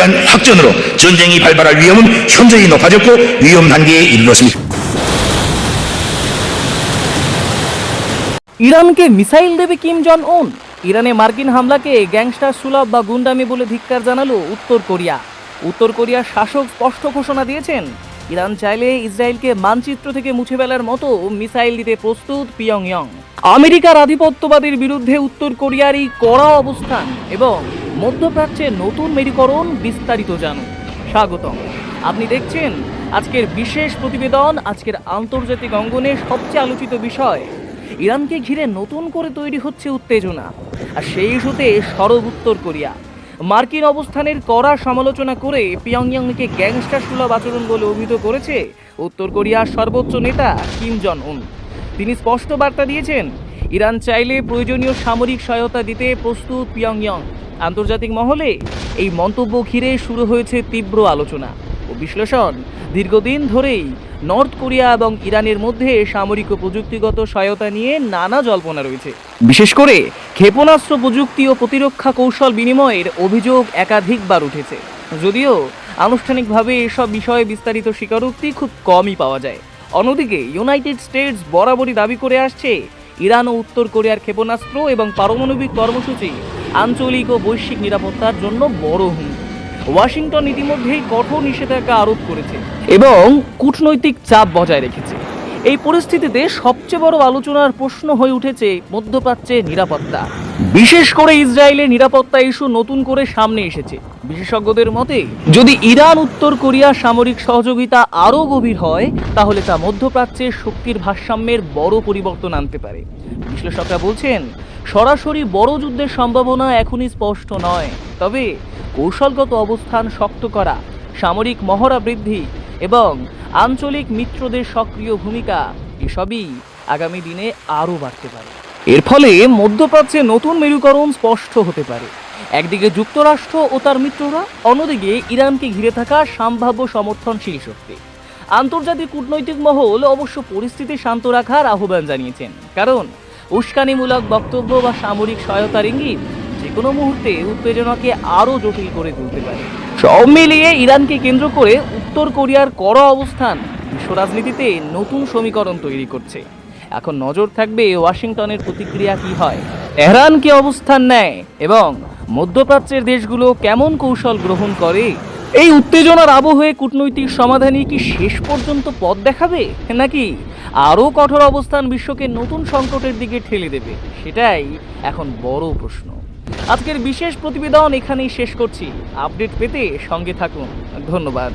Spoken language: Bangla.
위한 확전으로 전쟁이 발발할 위험은 현저히 높아졌고 위험 단계에 이르렀습니다. ইরানকে মিসাইল দেবে কিম জন উন। ইরানে মার্কিন হামলাকে গ্যাংস্টার সুলভ বা গুন্ডামি বলে ধিক্কার জানালো উত্তর কোরিয়া। উত্তর কোরিয়ার শাসক স্পষ্ট ঘোষণা দিয়েছেন, ইরান চাইলে ইসরায়েলকে মানচিত্র থেকে মুছে ফেলার মতো মিসাইল দিতে প্রস্তুত পিয়ংইয়ং। আমেরিকার আধিপত্যবাদের বিরুদ্ধে উত্তর কোরিয়ার এই কড়া অবস্থান এবং মধ্যপ্রাচ্যের নতুন মেরুকরণ বিস্তারিত জানুন। স্বাগতম। আপনি দেখছেন আজকের বিশেষ প্রতিবেদন। আজকের আন্তর্জাতিক অঙ্গনে সবচেয়ে আলোচিত বিষয়, ইরানকে ঘিরে নতুন করে তৈরি হচ্ছে উত্তেজনা, আর সেই ইস্যুতে সরব উত্তর কোরিয়া। মার্কিন অবস্থানের কড়া সমালোচনা করে পিয়ংইয়ংকে গ্যাংস্টার সুলভ আচরণ বলে অভিহিত করেছে উত্তর কোরিয়ার সর্বোচ্চ নেতা কিম জন উন। তিনি স্পষ্ট বার্তা দিয়েছেন, ইরান চাইলে প্রয়োজনীয় সামরিক সহায়তা দিতে প্রস্তুত পিয়ংইয়ং। আন্তর্জাতিক মহলে এই মন্তব্য ঘিরে শুরু হয়েছে তীব্র আলোচনা ও বিশ্লেষণ। দীর্ঘদিন ধরেই নর্থ কোরিয়া এবং ইরানের মধ্যে সামরিক ও প্রযুক্তিগত সহায়তা নিয়ে নানা জল্পনা রয়েছে। বিশেষ করে ক্ষেপণাস্ত্র প্রযুক্তি ও প্রতিরক্ষা কৌশল বিনিময়ের অভিযোগ একাধিকবার উঠেছে, যদিও আনুষ্ঠানিকভাবে এসব বিষয়ে বিস্তারিত স্বীকারোক্তি খুব কমই পাওয়া যায়। অন্যদিকে ইউনাইটেড স্টেটস বরাবরই দাবি করে আসছে, ইরান ও উত্তর কোরিয়ার ক্ষেপণাস্ত্র এবং পারমাণবিক কর্মসূচি আঞ্চলিক ও বৈশ্বিক নিরাপত্তার জন্য বড় হুমকি। ওয়াশিংটন ইতিমধ্যেই কঠোর নিষেধাজ্ঞা আরোপ করেছে এবং কূটনৈতিক চাপ বজায় রেখেছে। এই পরিস্থিতিতে সবচেয়ে বড় আলোচনার প্রশ্ন হয়ে উঠেছে মধ্যপ্রাচ্যের নিরাপত্তা। বিশেষ করে ইসরায়েলের নিরাপত্তা ইস্যু নতুন করে সামনে এসেছে। বিশেষজ্ঞদের মতে, যদি ইরান উত্তর কোরিয়ার সামরিক সহযোগিতা আরও গভীর হয়, তাহলে তা মধ্যপ্রাচ্যের শক্তির ভারসাম্যের বড় পরিবর্তন আনতে পারে। বিশ্লেষকরা বলছেন, সরাসরি বড় যুদ্ধের সম্ভাবনা এখনই স্পষ্ট নয়, তবে কৌশলগত অবস্থান শক্ত করা, সামরিক মহড়া বৃদ্ধি এবং আঞ্চলিক মিত্রদের সক্রিয় ভূমিকা, এসবই আগামী দিনে আরও বাড়তে পারে। এর ফলে মধ্যপ্রাচ্যে নতুন মেরুকরণ স্পষ্ট হতে পারে। একদিকে যুক্তরাষ্ট্র ও তার মিত্ররা, অন্যদিকে ইরানকে ঘিরে থাকা সম্ভাব্য সমর্থনশীল শক্তি। আন্তর্জাতিক কূটনৈতিক মহল অবশ্য পরিস্থিতি শান্ত রাখার আহ্বান জানিয়েছেন, কারণ উস্কানিমূলক বক্তব্য বা সামরিক সহায়তার ইঙ্গিত যে কোনো মুহূর্তে উত্তেজনাকে আরও জটিল করে তুলতে পারে। সব মিলিয়ে ইরানকে কেন্দ্র করে উত্তর কোরিয়ার কড়া অবস্থান বিশ্ব রাজনীতিতে নতুন সমীকরণ তৈরি করছে। এখন নজর থাকবে ওয়াশিংটনের প্রতিক্রিয়া কি হয়, তেহরান কি অবস্থান নেয় এবং মধ্যপ্রাচ্যের দেশগুলো কেমন কৌশল গ্রহণ করে। এই উত্তেজনার আবহে কূটনৈতিক সমাধানই কি শেষ পর্যন্ত পথ দেখাবে, নাকি আরও কঠোর অবস্থান বিশ্বকে নতুন সংকটের দিকে ঠেলে দেবে, সেটাই এখন বড় প্রশ্ন। আজকের বিশেষ প্রতিবেদন এখানেই শেষ করছি। আপডেট পেতে সঙ্গে থাকুন। ধন্যবাদ।